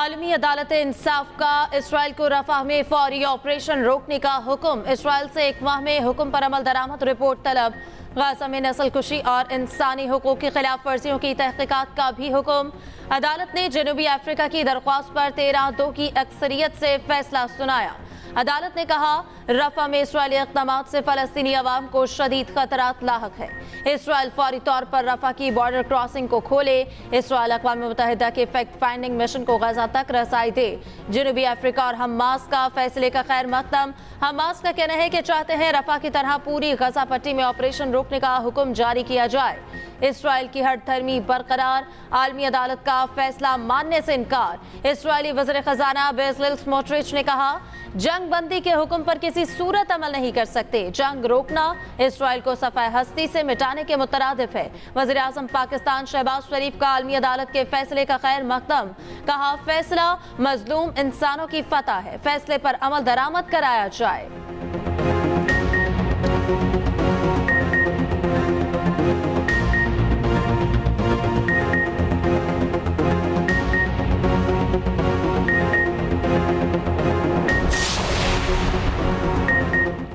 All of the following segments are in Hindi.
आलमी अदालत इंसाफ का इसराइल को रफा में फौरी ऑपरेशन रोकने का हुक्म। इसराइल से 1 माह में हुक्म पर अमल दरामद रिपोर्ट तलब। गाजा में नस्लकुशी और इंसानी हुकूक की खिलाफ वर्जियों की तहकीकात का भी हुक्म। अदालत ने जनूबी अफ्रीका की दरख्वास्त पर 13-2 की अक्सरियत से फैसला सुनाया। अदालत ने कहा, रफा में इसराइली इक़दामात से फ़लस्तीनी अवाम को शदीद खतरात लाहक है। इसराइल फौरी तौर पर रफा की बॉर्डर क्रॉसिंग को खोले। इसराइल अक़वाम मुत्तहिदा के फैक्ट फाइंडिंग मिशन को गजा तक रसाई दे। जनूबी अफ्रीका और हमास का फैसले का खैर मकदम। हमास का कहना है कि चाहते हैं रफा की तरह पूरी गजा पट्टी में ऑपरेशन रोकने का हुक्म जारी किया जाए। इसराइल की हर धर्मी बरकरार। आलमी अदालत का फैसला मानने से इनकार। इसराइली वज़ीर ख़जाना बेज़लेल स्मोट्रिच ने कहा, जंग बंदी के हुक्म पर किसी सूरत अमल नहीं कर सकते। जंग रोकना इसराइल को सफ़ाए हस्ती से मिटाने के मुतरादिफ है। वज़ीर आज़म पाकिस्तान शहबाज शरीफ का आलमी अदालत के फैसले का खैर मकदम। कहा, फैसला मजलूम इंसानों की फतह है। फैसले पर अमल दरामद कराया जाए।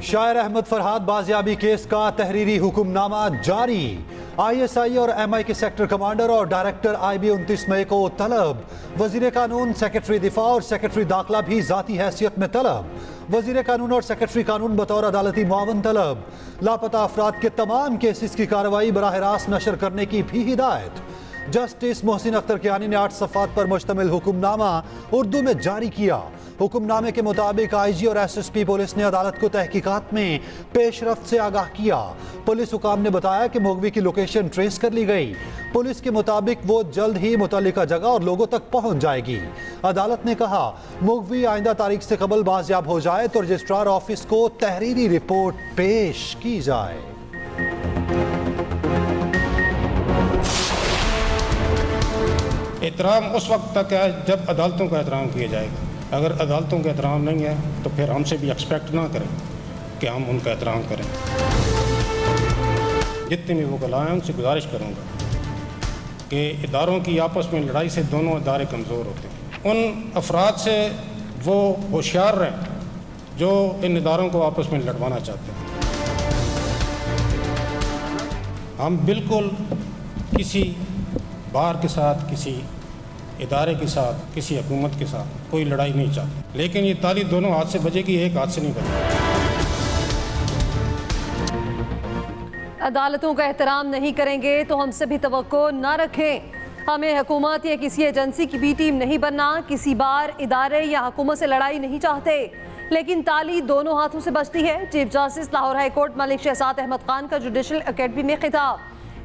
शायर अहमद फरहाद बाजियाबी केस का तहरीरी हुक्मनामा जारी। ISI और MI के सेक्टर कमांडर और डायरेक्टर IB 29 मई को तलब। वजीर कानून, सेक्रेटरी दिफा और सेक्रेटरी दाखिला भी जाती हैसियत में तलब। वजीर कानून और सेक्रेटरी कानून बतौर अदालती मुआवन तलब। लापता अफराद के तमाम केसेस की कार्रवाई बराह रास्त नशर करने की भी हिदायत। जस्टिस मोहसिन अख्तर कियानी ने 8 सफ़ात पर मुश्तमिल हुक्मनामा उर्दू में जारी किया। हुक्मनामे के मुताबिक IG और SSP पुलिस ने अदालत को तहकीकात में पेशरफ्त से आगाह किया। पुलिस हुकाम ने बताया कि मुगवी की लोकेशन ट्रेस कर ली गई। पुलिस के मुताबिक वो जल्द ही मुतल्लिका जगह और लोगों तक पहुंच जाएगी। अदालत ने कहा, मुगवी आइंदा तारीख से कबल बाजियाब हो जाए तो रजिस्ट्रार ऑफिस को तहरीरी रिपोर्ट पेश की जाए। एहतराम उस वक्त तक है जब अदालतों का एहतराम किया जाएगा। अगर अदालतों का एहतराम नहीं है तो फिर हमसे भी एक्सपेक्ट ना करें कि हम उनका एहतराम करें। जितने भी वकला हैं उनसे गुजारिश करूँगा कि इदारों की आपस में लड़ाई से दोनों इदारे कमज़ोर होते हैं। उन अफराद से वो होशियार रहें जो इन इदारों को आपस में लड़वाना चाहते हैं। हम बिल्कुल किसी बार के साथ, किसी इदारे के साथ, किसी हुकूमत के साथ कोई लड़ाई नहीं चाहते, लेकिन ये ताली दोनों हाथ से बजेगी, एक हाथ से नहीं बजेगी। अदालतों का एहतराम नहीं करेंगे तो हमसे भी तवक्को न रखें। हमें हुकूमत या किसी एजेंसी की भी टीम नहीं बनना। किसी बार इदारे या हुकूमत से लड़ाई नहीं चाहते, लेकिन ताली दोनों हाथों से बजती है। Chief justice Lahore high court Malik Shahzad Ahmad Khan का जुडिशल अकेडमी में खिताब।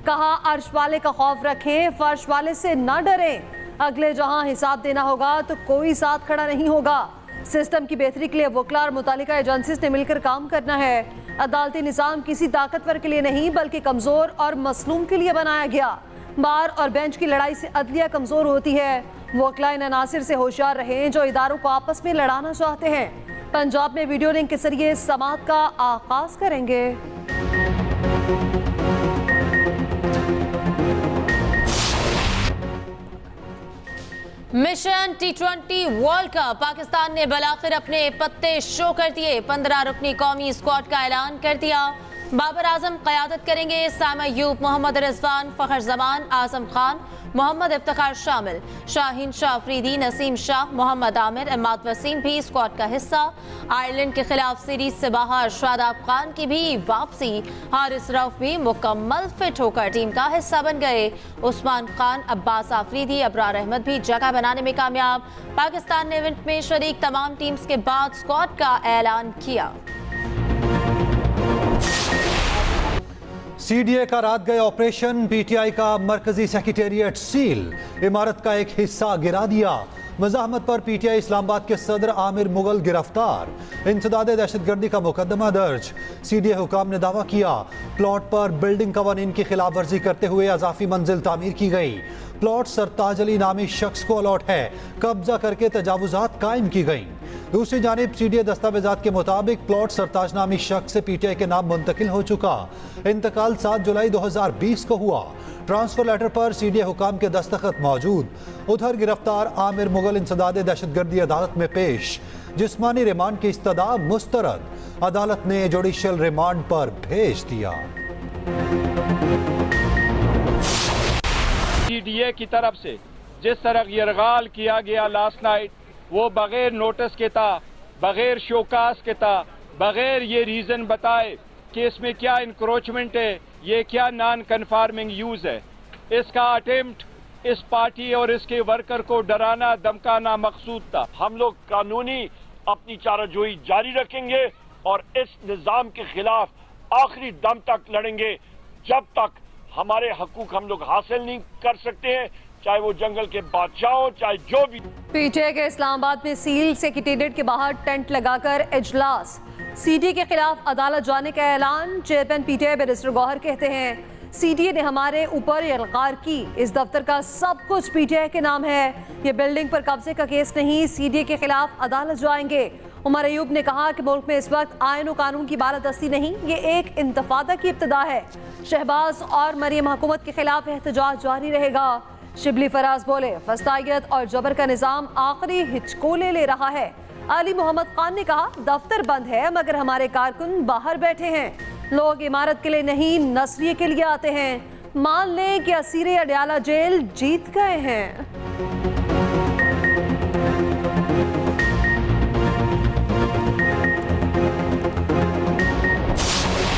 कहा, अर्श वाले का खौफ रखें, फर्श वाले से न डरें। अगले जहां हिसाब देना होगा तो कोई साथ खड़ा नहीं होगा। सिस्टम की बेहतरी के लिए वकला और मुतालिका एजेंसीज ने मिलकर काम करना है। अदालती निज़ाम किसी ताकतवर के लिए नहीं बल्कि कमज़ोर और मसलूम के लिए बनाया गया। बार और बेंच की लड़ाई से अदलिया कमज़ोर होती है। वकला इन अनासिर से होशियार रहें जो इदारों को आपस में लड़ाना चाहते हैं। पंजाब में वीडियो लिंक के जरिए समाअत का आगाज करेंगे। Mission T20 world cup. Pakistan ने बलाखिर अपने पत्ते शो कर दिए। 15 रुकनी कौमी स्क्वाड का ऐलान कर दिया। बाबर आजम क़यादत करेंगे। सामा अयूब, मोहम्मद रिजवान, फ़खर जमान, आजम खान, मोहम्मद इफ्तिखार शामिल। शाहीन शाह अफरीदी, नसीम शाह, मोहम्मद आमिर, इमाद वसीम भी स्क्वाड का हिस्सा। आयरलैंड के खिलाफ सीरीज से बाहर शादाब खान की भी वापसी। हारिस रऊफ भी मुकम्मल फिट होकर टीम का हिस्सा बन गए। उस्मान खान, अब्बास आफरीदी, अबरार अहमद भी जगह बनाने में कामयाब। पाकिस्तान ने इवेंट में शरीक तमाम टीम्स के बाद स्क्वाड का ऐलान किया। CDA का रात गए ऑपरेशन। PTI का मरकजी सेक्रेटेरिएट सील। इमारत का एक हिस्सा गिरा दिया। मज़ाहमत पर PTI इस्लामाबाद के सदर आमिर मुगल गिरफ्तार। इंसदादे दहशतगर्दी का मुकदमा दर्ज। CDA हुकाम ने दावा किया, प्लॉट पर बिल्डिंग कवानीन की खिलाफ वर्जी करते हुए अजाफी मंजिल तामीर की गई। प्लॉट सरताज अली नामी शख्स को अलॉट है। कब्जा करके तजावुजात कायम की गई। दूसरी जानिब CDA दस्तावेजात के मुताबिक प्लॉट सरताज नामी शख्स से PTI के नाम मुंतकिल हो चुका। इंतकाल 7 जुलाई 2020 को हुआ। ट्रांसफर लेटर पर CDA हुकाम के दस्तखत मौजूद। उधर गिरफ्तार आमिर मुगल इंसदाद दहशतगर्दी अदालत में पेश। जिस्मानी रिमांड की इस्तदा मुस्तरद। अदालत ने जुडिशियल रिमांड पर भेज दिया। CDA की तरफ से जिस तरह यरगाल किया गया लास्ट नाइट, वो बगैर नोटिस के था, बगैर शोकास के था, बगैर ये रीज़न बताए कि इसमें क्या इंक्रोचमेंट है, ये क्या नॉन कन्फार्मिंग यूज़ है। इसका अटेम्प्ट इस पार्टी और इसके वर्कर को डराना धमकाना मकसूद था। हम लोग कानूनी अपनी चाराजोई जारी रखेंगे और इस निज़ाम के खिलाफ आखिरी दम तक लड़ेंगे जब तक हमारे हकूक हम लोग हासिल नहीं कर सकते हैं, चाहे वो जंगल के बादशाह हो, चाहे जो भी। PTI के इस्लामाबाद में सील सेक्रेटेरिएट के बाहर टेंट लगाकर इजलास। CDA के खिलाफ अदालत जाने का ऐलान। चेयरमैन PTI बैरिस्टर गौहर कहते हैं CDA ने हमारे ऊपर यलगार की। इस दफ्तर का सब कुछ PTI के नाम है। ये बिल्डिंग पर कब्जे का केस नहीं, CDA के खिलाफ अदालत जाएंगे। उमर अयूब ने कहा कि मुल्क में इस वक्त आयन और कानून की बालादस्ती नहीं, ये एक इंतफादा की इब्तिदा है। शहबाज और मरियम हुकूमत के खिलाफ एहतजाज जारी रहेगा। शिबली फराज बोले फस्तायत और जबर का निज़ाम आखिरी हिचकोले ले रहा है। अली मोहम्मद खान ने कहा दफ्तर बंद है मगर हमारे कारकुन बाहर बैठे हैं। लोग इमारत के लिए नहीं नसरिये के लिए आते हैं। मान लें कि असीरे अडयाला जेल जीत गए हैं।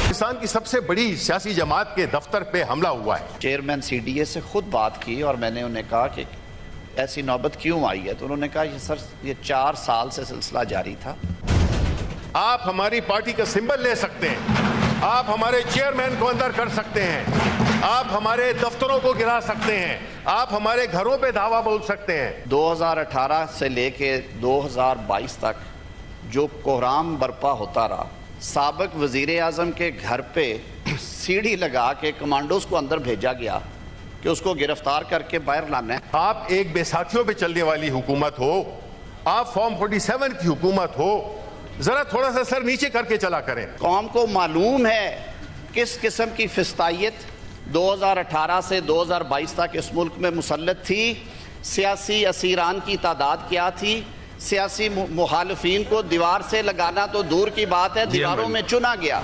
पाकिस्तान की सबसे बड़ी सियासी जमात के दफ्तर पे हमला हुआ है। चेयरमैन CDA से खुद बात की और मैंने उन्हें कहा कि ऐसी नौबत क्यों आई है, तो उन्होंने कहा ये सर ये 4 साल से सिलसिला जारी था। आप हमारी पार्टी का सिंबल ले सकते हैं, आप हमारे चेयरमैन को अंदर कर सकते हैं, आप हमारे दफ्तरों को गिरा सकते हैं, आप हमारे घरों पे धावा बोल सकते हैं। 2018 से लेके 2022 तक जो कोहराम बर्पा होता रहा, साबिक वजीर आजम के घर पे सीढ़ी लगा के कमांडोज को अंदर भेजा गया कि उसको गिरफ्तार करके बाहर लाना है। आप एक बेसाथियों पे चलने वाली हुकूमत हो, आप फॉर्म 47 की हुकूमत हो, जरा थोड़ा सा सर नीचे करके चला करें। कौम को मालूम है किस किस्म की फिस्तायत 2018 से 2022 तक इस मुल्क में मुसल्लत थी। सियासी असीरान की तादाद क्या थी। सियासी मुखालिफिन को दीवार से लगाना तो दूर की बात है, दीवारों में चुना गया।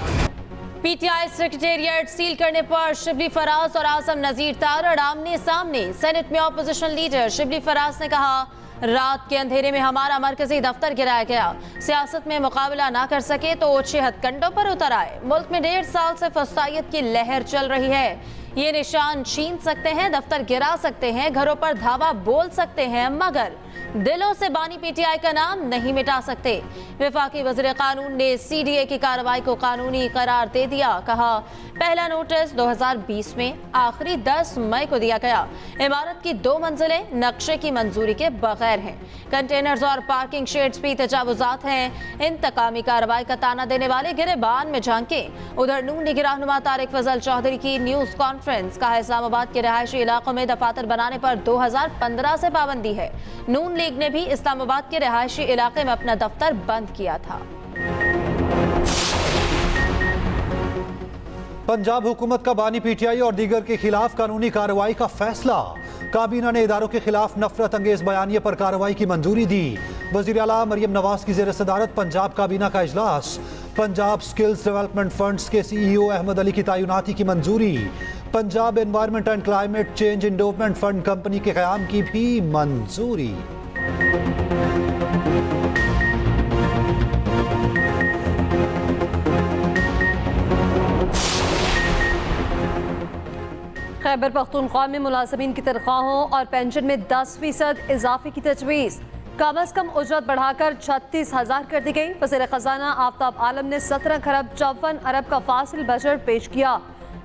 PTI सेक्रेटेरिएट सील करने पर शिबली फराज और आजम नजीर तारड़ आमने सामने। सेनेट में ऑपोजिशन लीडर शिबली फराज ने कहा रात के अंधेरे में हमारा मरकजी दफ्तर गिराया गया। सियासत में मुकाबला ना कर सके तो ओछे हथकंडों पर उतर आए। मुल्क में 1.5 साल से फस्तायत की लहर चल रही है। ये निशान छीन सकते हैं, दफ्तर गिरा सकते हैं, घरों पर धावा बोल सकते हैं, मगर दिलों से बानी PTI का नाम नहीं मिटा सकते। वफाकी वज़ीर कानून ने CDA की कार्रवाई को कानूनी करार दे दिया। कहा पहला नोटिस 2020 में, आखिरी 10 मई को दिया गया। इमारत की 2 मंजिलें नक्शे की मंजूरी के बगैर हैं। कंटेनर्स और पार्किंग शेड्स भी तजावुजात हैं। इंतकामी कार्रवाई का ताना देने वाले गिरेबान में झांके। उधर नून लीग रहनुमा तारिक फजल चौधरी की न्यूज कॉन्फ्रेंस। कहा इस्लामाबाद के रहायशी इलाकों में दफातर बनाने पर 2015 से पाबंदी है। नून लीग ने भी इस्लामाबाद के रहायशी इलाके में अपना दफ्तर बंद किया था। पंजाब हुकूमत का बानी PTI और दीगर के खिलाफ कानूनी कार्रवाई का फैसला। काबीना ने इदारों के खिलाफ नफरत अंगेज बयानिए पर कार्रवाई की मंजूरी दी। वज़ीर आला मरियम नवाज की ज़ेर सदारत पंजाब काबीना का इजलास। पंजाब स्किल्स डेवलपमेंट फंड्स के CEO अहमद अली की तैनाती की मंजूरी। Punjab environment and climate change endowment fund company के क़याम की भी मंजूरी। खैबर पख्तूनख्वा में मुलाजमीन की तनख्वाहों और पेंशन में 10% इजाफे की तजवीज़। कम अज़ कम उजरत बढ़ाकर 36,000 कर दी गई। वज़ीर ख़जाना आफ्ताब आलम ने 17 खरब 54 अरब का फासिल बजट पेश किया।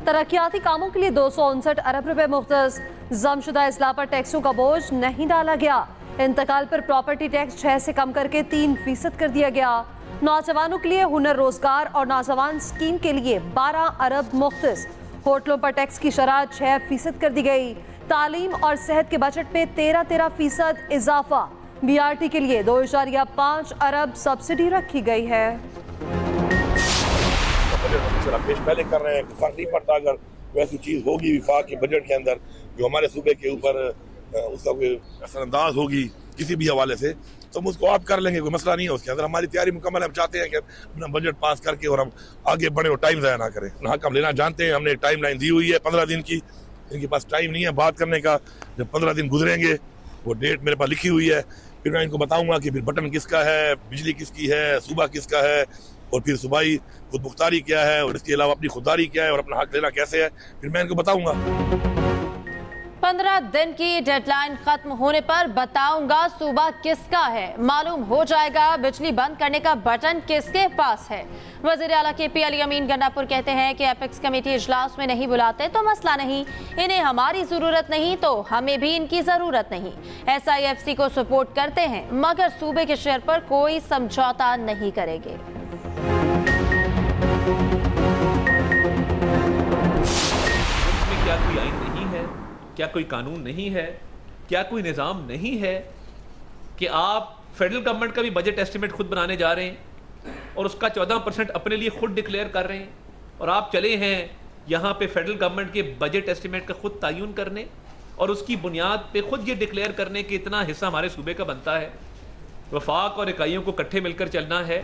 तरक्याती कामों के लिए 259 अरब रुपए मुख्तस। जमशुदा इस्लाह पर टैक्सों का बोझ नहीं डाला गया। इंतकाल पर प्रॉपर्टी टैक्स 6 से कम करके 3% कर दिया गया। नौजवानों के लिए हुनर रोजगार और नौजवान स्कीम के लिए 12 अरब मुख्तस। होटलों पर टैक्स की शरह 6% कर दी गई। तालीम और सेहत के बजट में 13% इजाफा। BRT के लिए 2.5 अरब सब्सिडी रखी गई है। पेश पहले कर रहे हैं, फर्क नहीं पड़ता अगर वैसी चीज़ होगी विफाक के बजट के अंदर जो हमारे सूबे के ऊपर उसका कोई असरअंदाज होगी किसी भी हवाले से, तो हम उसको आप कर लेंगे, कोई मसला नहीं है उसके अंदर। हमारी तैयारी मुकम्मल है, हम चाहते हैं कि अपना बजट पास करके और हम आगे बढ़े और टाइम ज़ाया ना करें। हक हम लेना जानते हैं, हमने टाइम लाइन दी हुई है 15 दिन की, इनके पास टाइम नहीं है बात करने का। जब 15 दिन गुजरेंगे, वो डेट मेरे पास लिखी हुई है, फिर मैं इनको बताऊंगा कि फिर बटन किसका है, बिजली किसकी है, सूबा किसका है, और फिर सूबाई खुद मुख्तारी क्या है, और इसके अलावा अपनी खुददारी क्या है, और अपना हक लेना कैसे है, फिर मैं इनको बताऊंगा। 15 दिन की डेडलाइन खत्म होने पर बताऊंगा सूबा किसका है, मालूम हो जाएगा बिजली बंद करने का बटन किसके पास है। वजीर आला KP अली अमीन गंडापुर कहते हैं कि एपेक्स कमेटी इजलास में नहीं बुलाते तो मसला नहीं, इन्हें हमारी जरूरत नहीं तो हमें भी इनकी जरूरत नहीं। SIFC को सपोर्ट करते हैं मगर सूबे के शेयर पर कोई समझौता नहीं करेंगे। क्या कोई आइन नहीं है, क्या कोई कानून नहीं है, क्या कोई निज़ाम नहीं है कि आप फेडरल गवर्नमेंट का भी बजट एस्टिमेट खुद बनाने जा रहे हैं और उसका 14% अपने लिए खुद डिक्लेयर कर रहे हैं, और आप चले हैं यहाँ पे फेडरल गवर्नमेंट के बजट एस्टिमेट का खुद तयन करने और उसकी बुनियाद पे खुद ये डिक्लेयर करने कि इतना हिस्सा हमारे सूबे का बनता है। वफाक और इकाइयों को इकट्ठे मिलकर चलना है।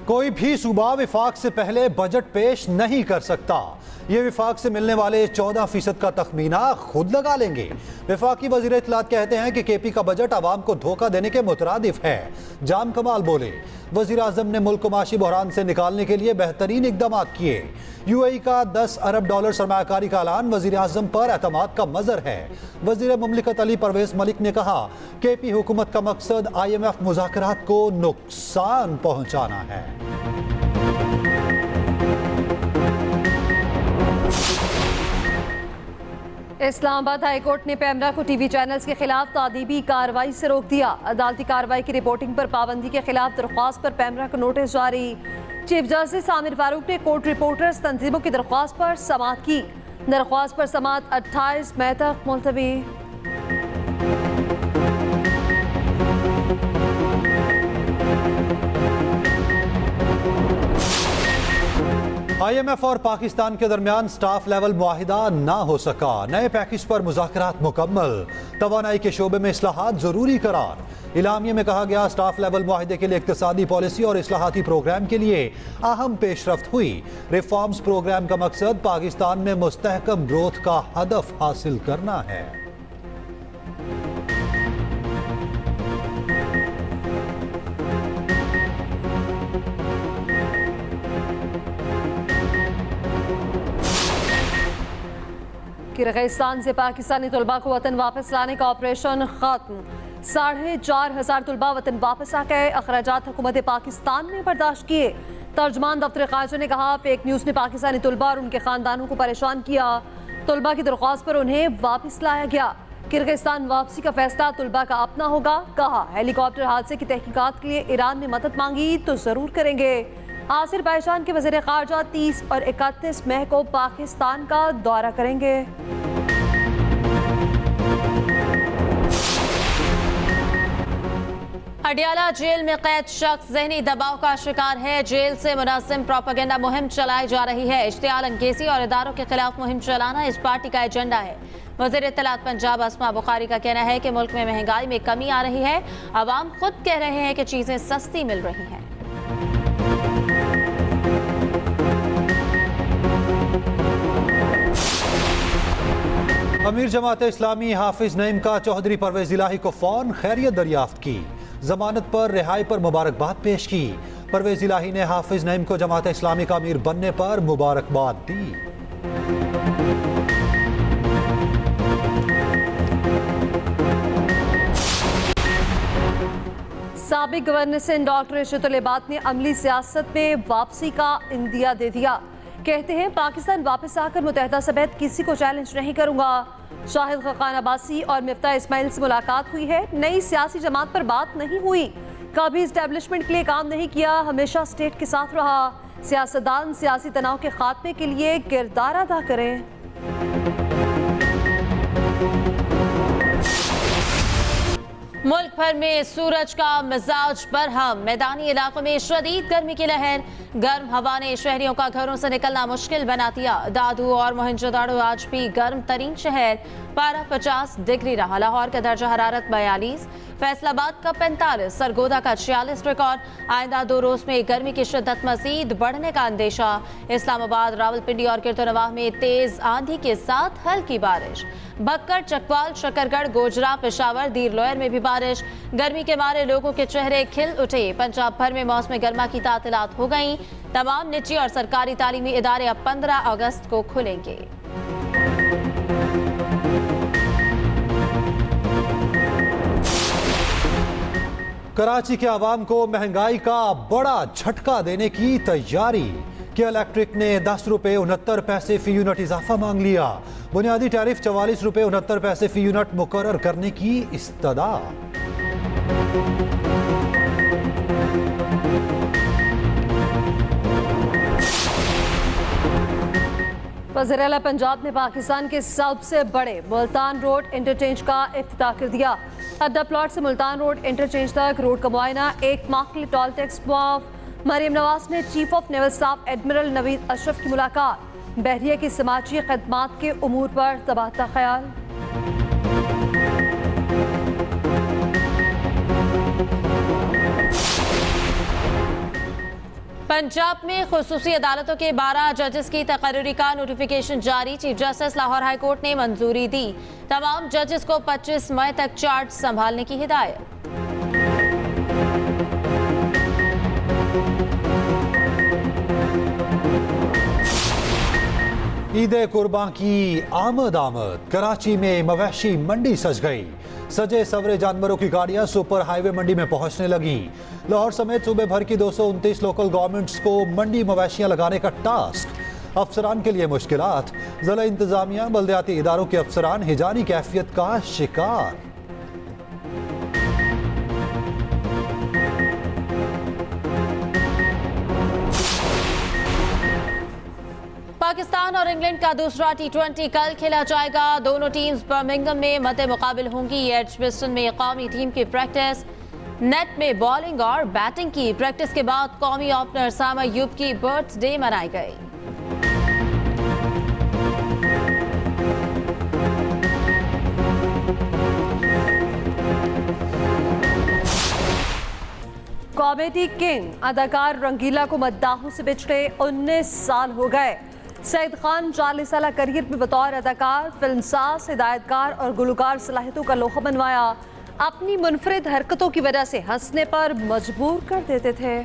कोई भी सूबा विफाक से पहले बजट पेश नहीं कर सकता। ये विफाक से मिलने वाले 14% का तखमीना खुद लगा लेंगे। विफाकी वजीर इत्तलात कहते हैं कि KP का बजट आवाम को धोखा देने के मुतरादिफ है। जाम कमाल बोले, वजीर आजम ने मुल्क को माशी बहरान से निकालने के लिए बेहतरीन इकदाम किए। UAE का $10 अरब सरमायाकारी का ऐलान वजीर आजम पर एतमाद का मजर है। वजीर मुमलिकत अली परवेज मलिक ने कहा KP हुकूमत का मकसद IMF मुज़ाकरात को नुकसान पहुंचाना है। इस्लामाबाद हाईकोर्ट ने पैमरा को TV चैनल्स के खिलाफ तादीबी कार्रवाई से रोक दिया। अदालती कार्रवाई की रिपोर्टिंग पर पाबंदी के खिलाफ दरख्वास्त पर पैमरा को नोटिस जारी। चीफ जस्टिस आमिर फारूक ने कोर्ट रिपोर्टर्स तंजीमों की दरख्वास्त पर समाअत की। दरख्वास्त पर समाअत 28 मई तक मुलतवी। IMF और पाकिस्तान के दरमियान स्टाफ लेवल मुआहिदा ना हो सका। नए पैकेज पर मुज़ाकरात मुकम्मल। तवानाई के शोबे में इस्लाहात जरूरी करार। इलामिया में कहा गया स्टाफ लेवल मुआहिदे के लिए इक्तिसादी पॉलिसी और इस्लाहाती प्रोग्राम के लिए अहम पेशरफ्त हुई। रिफॉर्म्स प्रोग्राम का मकसद पाकिस्तान में मुस्तहकम ग्रोथ का हदफ हासिल करना है। किर्गिस्तान से पाकिस्तानी तलबा को वतन वापस लाने का ऑपरेशन खत्म। 4,500 तलबा वतन वापस आ गए। अखराजात हुकूमत पाकिस्तान ने बर्दाश्त किए। तर्जमान दफ्तर खारजा ने कहा फेक न्यूज़ ने पाकिस्तानी तलबा और उनके खानदानों को परेशान किया। तलबा की दरख्वास्त पर उन्हें वापस लाया गया। किर्गिस्तान वापसी का फैसला तलबा का अपना होगा। कहा हेलीकॉप्टर हादसे की तहकीकात के लिए ईरान ने मदद मांगी तो जरूर करेंगे। आज़रबाईजान के वज़ीर ख़ारजा 30 और 31 मई को पाकिस्तान का दौरा करेंगे। अडियाला जेल में कैद शख्स ज़हनी दबाव का शिकार है। जेल से मुनासिब प्रोपेगेंडा मुहिम चलाई जा रही है। इश्तियाल अंगेज़ी और इदारों के खिलाफ मुहिम चलाना इस पार्टी का एजेंडा है। वज़ीर इत्तलात पंजाब अस्मा बुखारी का कहना है कि मुल्क में महंगाई में कमी आ रही है। अवाम खुद कह रहे हैं कि चीज़ें सस्ती मिल रही हैं। अमीर जमात इस्लामी हाफिज नईम का चौधरी परवेज इलाही को फ़ौरन खैरियत दरियाफ्त की। जमानत पर रिहाई पर मुबारकबाद पेश की। परवेज इलाही ने हाफिज नईम को जमात इस्लामी का अमीर बनने पर मुबारकबाद दी। साबिक गवर्नर सिंध डॉक्टर इशरतुल इबाद ने अमली सियासत में वापसी का इंदिया दे दिया। कहते हैं पाकिस्तान वापस आकर मुत्तहिदा समेत किसी को चैलेंज नहीं करूंगा। शाहिद खकान अब्बासी और मिफ्ता इस्माइल से मुलाकात हुई है। नई सियासी जमात पर बात नहीं हुई। कभी इस्टेब्लिशमेंट के लिए काम नहीं किया, हमेशा स्टेट के साथ रहा। सियासतदान सियासी तनाव के खात्मे के लिए किरदार अदा करें। मुल्क भर में सूरज का मिजाज बरहम, मैदानी इलाकों में शदीद गर्मी की लहर। गर्म हवा ने शहरियों का घरों से निकलना मुश्किल बना दिया। दादू और मोहनजोदाड़ो आज भी गर्म तरीन शहर, पारा 50 डिग्री रहा। लाहौर का दर्जा हरारत 42, फैसलाबाद का 45, सरगोदा का 46 रिकॉर्ड। आइंदा 2 रोज में गर्मी की शिद्दत मजीद बढ़ने का अंदेशा। इस्लामाबाद, रावलपिंडी और किरतनवाह में तेज आंधी के साथ हल्की बारिश। बक्कर, चकवाल, शकरगढ़, गोजरा, पेशावर, दीर लोयर में भी बारिश। गर्मी के मारे लोगों के चेहरे खिल उठे। पंजाब भर में मौसम गर्मा की तातीलात हो गईं। तमाम निजी और सरकारी तालीमी इदारे अब 15 अगस्त को खुलेंगे। कराची के आवाम को महंगाई का बड़ा झटका देने की तैयारी। के इलेक्ट्रिक ने 10 रुपये 69 पैसे फी यूनिट इजाफा मांग लिया। बुनियादी टैरिफ 44 रुपये 69 पैसे फी यूनिट मुकर्रर करने की इस्तदा। वज़ीर-ए-आला पंजाब ने पाकिस्तान के सबसे बड़े मुल्तान रोड इंटरचेंज का इफ्तिताह कर दिया। अड्डा प्लॉट से मुल्तान रोड इंटरचेंज तक रोड का मुआयना, 1 माह के लिए टोल टैक्स माफ। मरियम नवाज ने chief of naval staff admiral Naveed Ashraf की मुलाकात। बहरिया की समाजी खदमात के उमूर पर तबादला ख्याल। पंजाब में खुसूसी अदालतों के 12 जजेस की तकर्री का नोटिफिकेशन जारी। Chief justice Lahore high court ने मंजूरी दी। तमाम जजेस को 25 मई तक चार्ज संभालने की हिदायत। ईद कुर्बान की आमद। कराची में मवेशी मंडी सज गई। सजे सवरे जानवरों की गाड़ियां सुपर हाईवे मंडी में पहुंचने लगी। लाहौर समेत सूबे भर की 229 लोकल गवर्नमेंट्स को मंडी मवेशियां लगाने का टास्क। अफसरान के लिए मुश्किलात। जिला इंतजामिया, बल्दियाती इदारों के अफसरान हिजानी कैफियत का शिकार। पाकिस्तान और इंग्लैंड का दूसरा T20 कल खेला जाएगा। दोनों टीम्स बर्मिंघम में मद्दे मुकाबिल होंगी। एडजबस्टन में कौमी टीम की प्रैक्टिस। नेट में बॉलिंग और बैटिंग की प्रैक्टिस के बाद कौमी ओपनर सामा अयूब की बर्थडे मनाई गई। कॉमेडी किंग अदाकार रंगीला को मद्दाहों से बिछड़े 19 साल हो गए। सईद खान 40 साल करियर में बतौर अदाकार, फिल्मसाज, हिदायतकार और गुलकार सलाहियतों का लोहा बनवाया। अपनी मुनफरिद हरकतों की वजह से हंसने पर मजबूर कर देते थे।